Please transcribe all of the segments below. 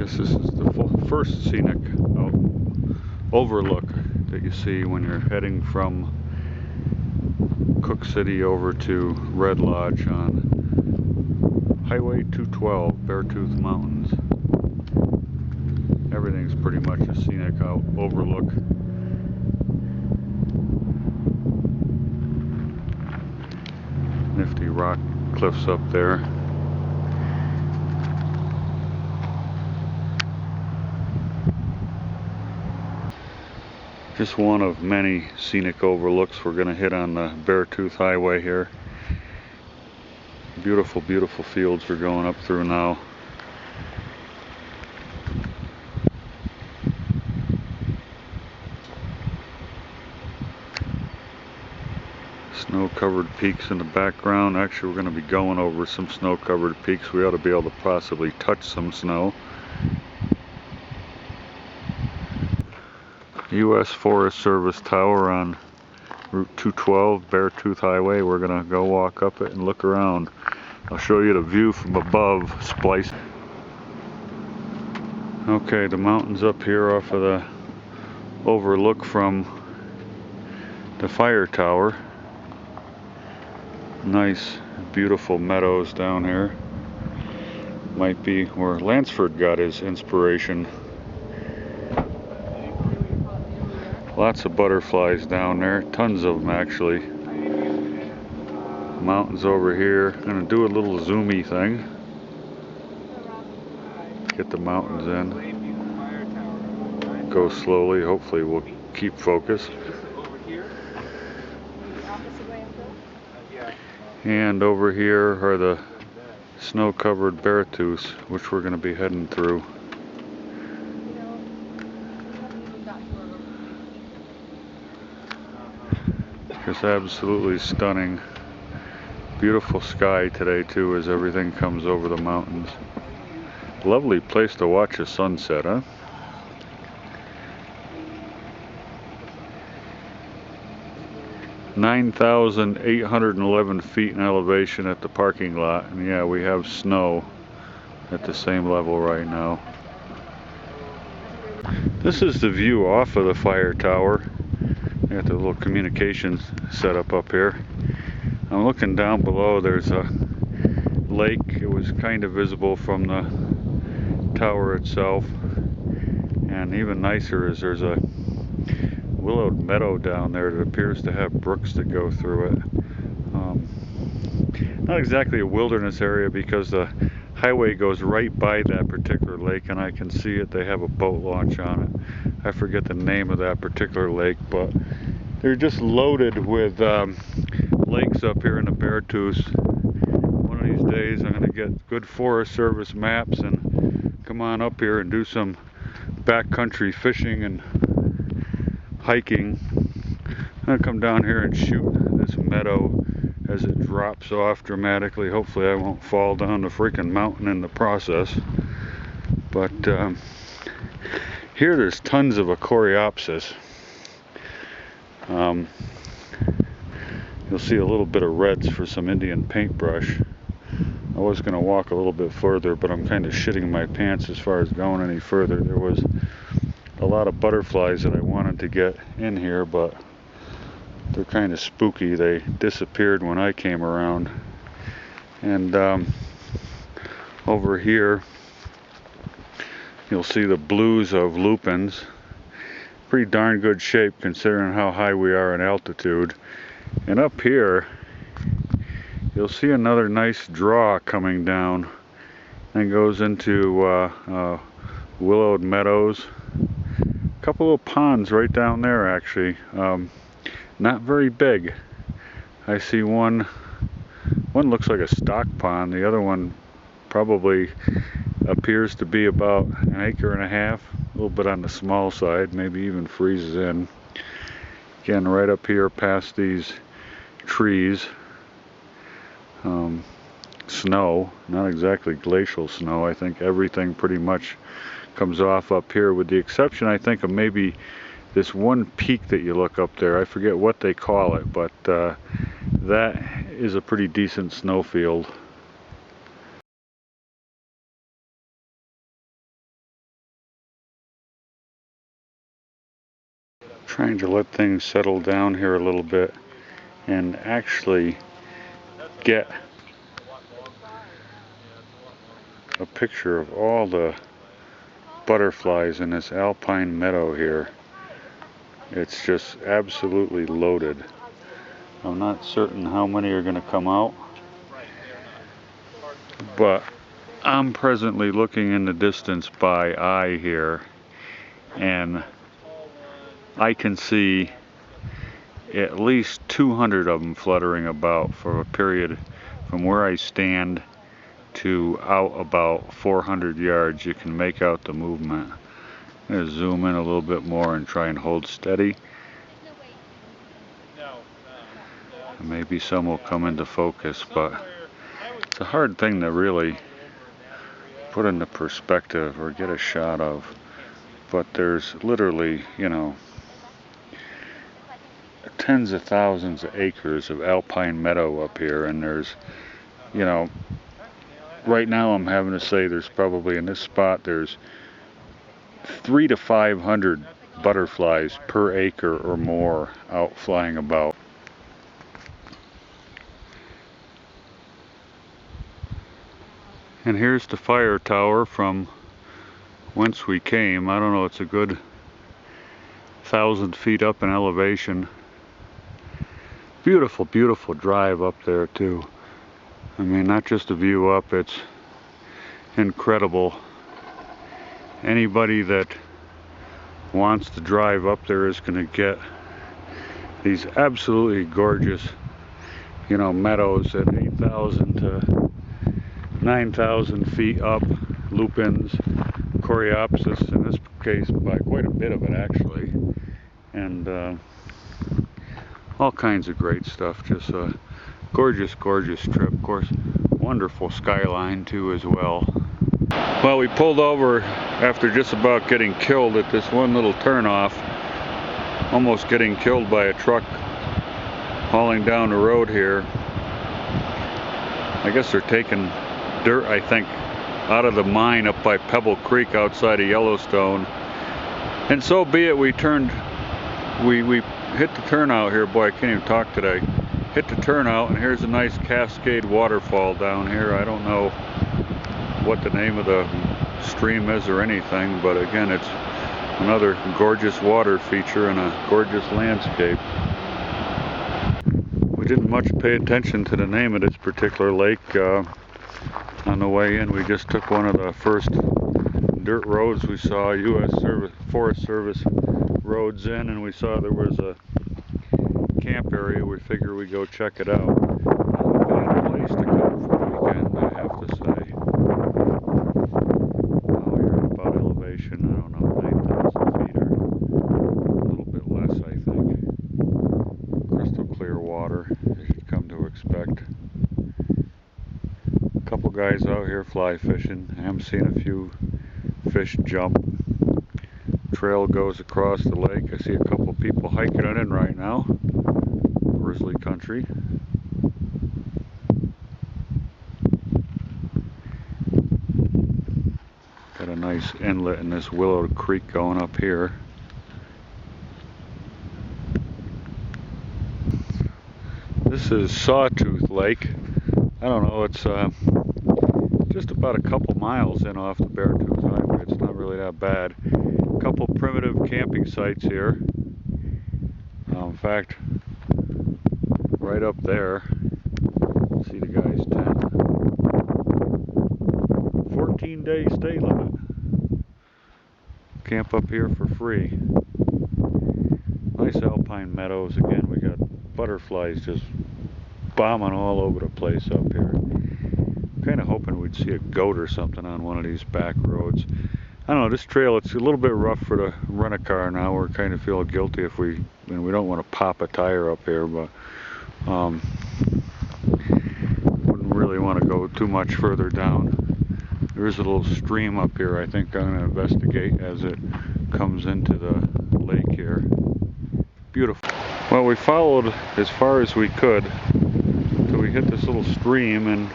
guess this is the first scenic overlook that you see when you're heading from Cook City over to Red Lodge on Highway 212, Beartooth Mountains. Everything's pretty much a scenic overlook. Nifty rock cliffs up there. Just one of many scenic overlooks we're going to hit on the Beartooth Highway here. Beautiful, beautiful fields we're going up through now. Snow-covered peaks in the background. Actually, we're going to be going over some snow-covered peaks. We ought to be able to possibly touch some snow. U.S. Forest Service Tower on Route 212, Beartooth Highway. We're going to go walk up it and look around. I'll show you the view from above, splice. Okay, the mountains up here off of the overlook from the fire tower. Nice, beautiful meadows down here. Might be where Lansford got his inspiration. Lots of butterflies down there, tons of them actually. Mountains over here. I'm going to do a little zoomy thing. Get the mountains in. Go slowly, hopefully we'll keep focus. And over here are the snow-covered Beartooths, which we're going to be heading through. Just absolutely stunning. Beautiful sky today too as everything comes over the mountains. Lovely place to watch a sunset, huh? (9,811 feet in elevation at the parking lot, and yeah, we have snow at the same level right now. This is the view off of the fire tower. I got the little communications set up here. I'm looking down below. There's a lake. It was kind of visible from the tower itself. And even nicer is there's a willowed meadow down there that appears to have brooks that go through it. Not exactly a wilderness area because the highway goes right by that particular lake and I can see it. They have a boat launch on it. I forget the name of that particular lake, but they're just loaded with lakes up here in the Beartooth. One of these days I'm going to get good Forest Service maps and come on up here and do some backcountry fishing and hiking. I'm going to come down here and shoot this meadow as it drops off dramatically. Hopefully I won't fall down the freaking mountain in the process. But here there's tons of a coreopsis. You'll see a little bit of reds for some Indian paintbrush. I was going to walk a little bit further, but I'm kind of shitting my pants as far as going any further. There was a lot of butterflies that I wanted to get in here, but they're kind of spooky. They disappeared when I came around. And over here you'll see the blues of lupins. Pretty darn good shape considering how high we are in altitude. And up here you'll see another nice draw coming down and goes into willowed meadows. A couple of ponds right down there actually. Not very big. I see one looks like a stock pond. The other one probably appears to be about an acre and a half. A little bit on the small side, maybe even freezes in. Again, right up here past these trees. Snow, not exactly glacial snow. I think everything pretty much comes off up here with the exception, I think, of maybe this one peak that you look up there. I forget what they call it, but that is a pretty decent snowfield. Trying to let things settle down here a little bit and actually get a picture of all the butterflies in this alpine meadow here. It's just absolutely loaded. I'm not certain how many are going to come out, but I'm presently looking in the distance by eye here, and I can see at least 200 of them fluttering about for a period from where I stand to out about 400 yards. You can make out the movement. I'm going to zoom in a little bit more and try and hold steady. Maybe some will come into focus, but it's a hard thing to really put into perspective or get a shot of. But there's literally, you know, tens of thousands of acres of alpine meadow up here, and there's, you know, right now I'm having to say there's probably in this spot there's 300 to 500 butterflies per acre or more out flying about. And here's the fire tower from whence we came. I don't know, it's a good 1,000 feet up in elevation. Beautiful, beautiful drive up there too. I mean, not just a view up, it's incredible. Anybody that wants to drive up there is going to get these absolutely gorgeous, you know, meadows at 8,000 to 9,000 feet up, lupins, coreopsis, in this case by quite a bit of it actually, and all kinds of great stuff. Just a gorgeous, gorgeous trip. Of course, wonderful skyline too as well. Well, we pulled over after just about getting killed at this one little turnoff, almost getting killed by a truck hauling down the road here. I guess they're taking dirt, I think, out of the mine up by Pebble Creek outside of Yellowstone. And so be it, we hit the turnout here. Boy, I can't even talk today. Hit the turnout, and here's a nice cascade waterfall down here. I don't know what the name of the stream is or anything, but again, it's another gorgeous water feature and a gorgeous landscape. We didn't much pay attention to the name of this particular lake. On the way in, we just took one of the first dirt roads we saw, U.S. Forest Service roads in, and we saw there was a camp area. We figured we'd go check it out. Not a bad place to come for the weekend, I have to say. Now you're at about elevation, I don't know, 9,000 feet or a little bit less, I think. Crystal clear water, as you'd come to expect. Couple guys out here fly fishing. I am seeing a few fish jump. Trail goes across the lake. I see a couple people hiking it in right now. Grizzly country. Got a nice inlet in this Willow Creek going up here. This is Sawtooth Lake. I don't know, it's just about a couple miles in off the Beartooth Highway. It's not really that bad. A couple primitive camping sites here. In fact, right up there, see the guy's tent. 14-day stay limit. Camp up here for free. Nice alpine meadows. Again, we got butterflies just bombing all over the place up here. Kind of hoping we'd see a goat or something on one of these back roads. I don't know, this trail, it's a little bit rough for the rent-a-car now. We're kind of feel guilty if we don't want to pop a tire up here, but wouldn't really want to go too much further down. There is a little stream up here I think I'm going to investigate as it comes into the lake here. Beautiful. Well, we followed as far as we could till we hit this little stream, and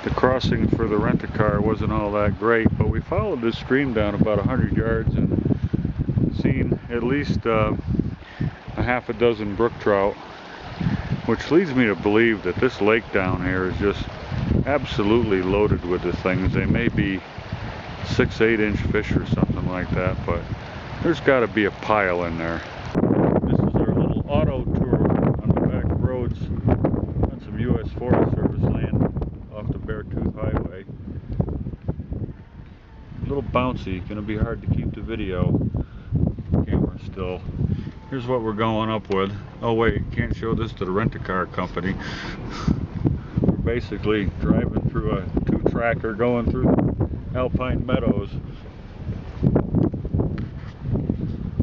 the crossing for the rent-a-car wasn't all that great, but we followed this stream down about 100 yards and seen at least a half a dozen brook trout, which leads me to believe that this lake down here is just absolutely loaded with the things. They may be 6-8 inch fish or something like that, but there's got to be a pile in there. This is our little auto tour on the back roads on some U.S. Forest Service land off the Beartooth Highway. A little bouncy, going to be hard to keep the video camera still. Here's what we're going up with. Oh wait, can't show this to the rent-a-car company. We're basically driving through a 2-tracker going through alpine meadows.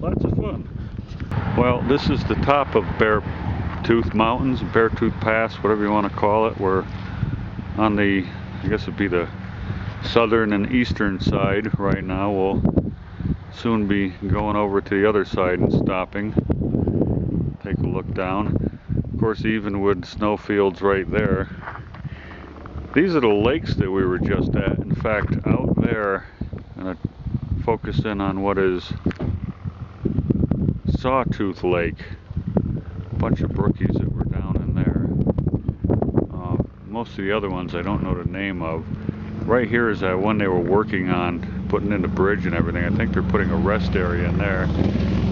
Lots of fun. Well, this is the top of Beartooth Mountains, Beartooth Pass, whatever you want to call it. We're on the, I guess it'd be the southern and eastern side right now. We'll soon be going over to the other side and stopping. Take a look down. Of course, even with snowfields right there. These are the lakes that we were just at. In fact, out there, I'm going to focus in on what is Sawtooth Lake. A bunch of brookies that were down in there. Most of the other ones I don't know the name of. Right here is that one they were working on, putting in the bridge and everything. I think they're putting a rest area in there.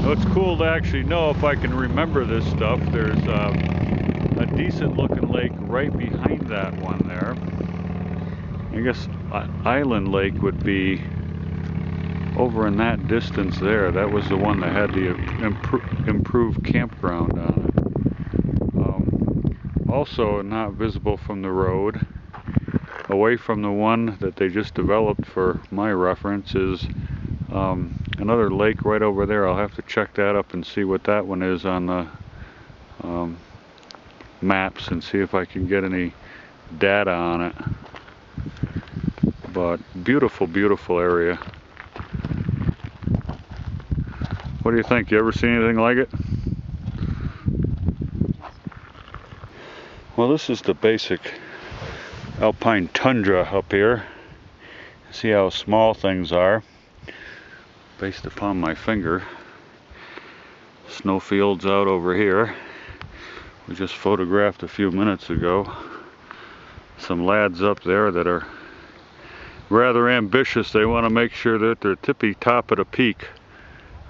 So it's cool to actually know if I can remember this stuff. There's a decent looking lake right behind that one there. I guess Island Lake would be over in that distance there. That was the one that had the improved campground on it. Also not visible from the road, away from the one that they just developed for my reference, is another lake right over there. I'll have to check that up and see what that one is on the maps and see if I can get any data on it. But beautiful, beautiful area. What do you think? You ever seen anything like it? Well, this is the basic alpine tundra up here. See how small things are based upon my finger. Snowfields out over here. We just photographed a few minutes ago. Some lads up there that are rather ambitious. They want to make sure that they're tippy top of the peak.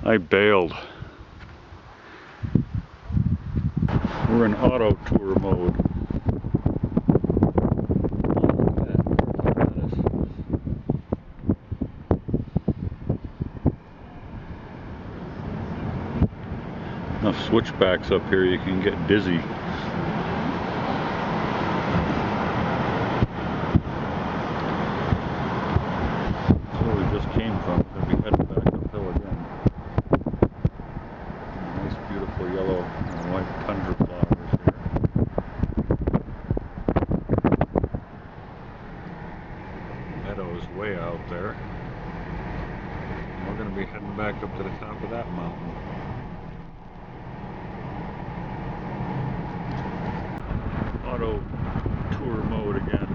I bailed. We're in auto tour mode. Enough switchbacks up here, you can get dizzy. That's where we just came from. We're going to be heading back uphill again. Nice, beautiful yellow and white tundra flowers here. Meadows way out there. And we're going to be heading back up to the top of that mountain. Auto tour mode again.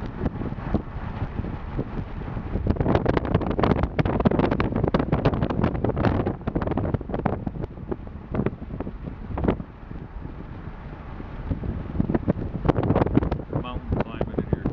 Mountain climbing in here.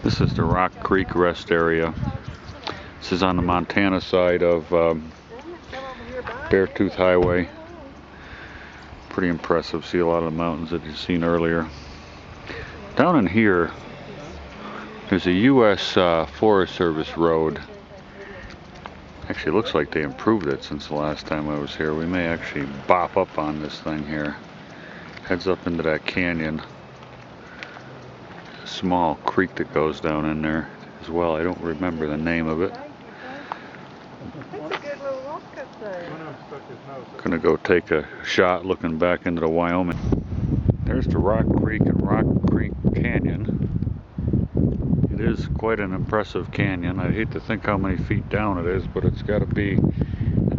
This is the rock Creek rest area. This is on the Montana side of Beartooth Highway. Pretty impressive. See a lot of the mountains that you've seen earlier. Down in here, there's a U.S. Forest Service road. Actually, it looks like they improved it since the last time I was here. We may actually bop up on this thing here. Heads up into that canyon. A small creek that goes down in there as well. I don't remember the name of it. Gonna go take a shot looking back into the Wyoming. There's the Rock Creek and Rock Creek Canyon. It is quite an impressive canyon. I hate to think how many feet down it is, but it's got to be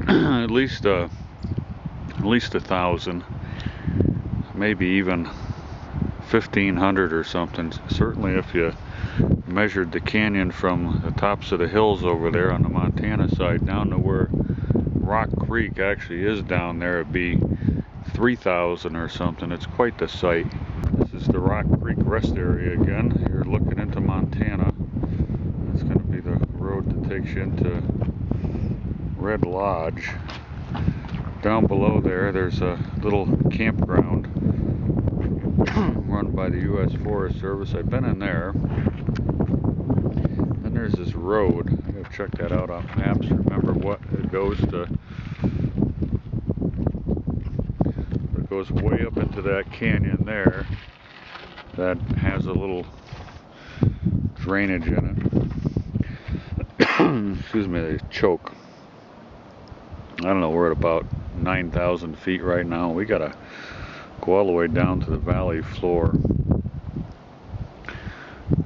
at least 1,000, maybe even 1,500 or something. Certainly, if you measured the canyon from the tops of the hills over there on the Montana side down to where Rock Creek actually is down there, it'd be 3,000 or something. It's quite the sight. This is the Rock Creek rest area again. You're looking into Montana. It's going to be the road that takes you into Red Lodge. Down below there, there's a little campground run by the U.S. Forest Service. I've been in there. Then there's this road. I gotta check that out on maps. Remember what it goes to. It goes way up into that canyon there. That has a little drainage in it. Excuse me, they choke. I don't know, we're at about 9,000 feet right now. We gotta go all the way down to the valley floor.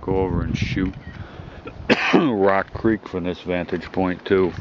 Go over and shoot Rock Creek from this vantage point too.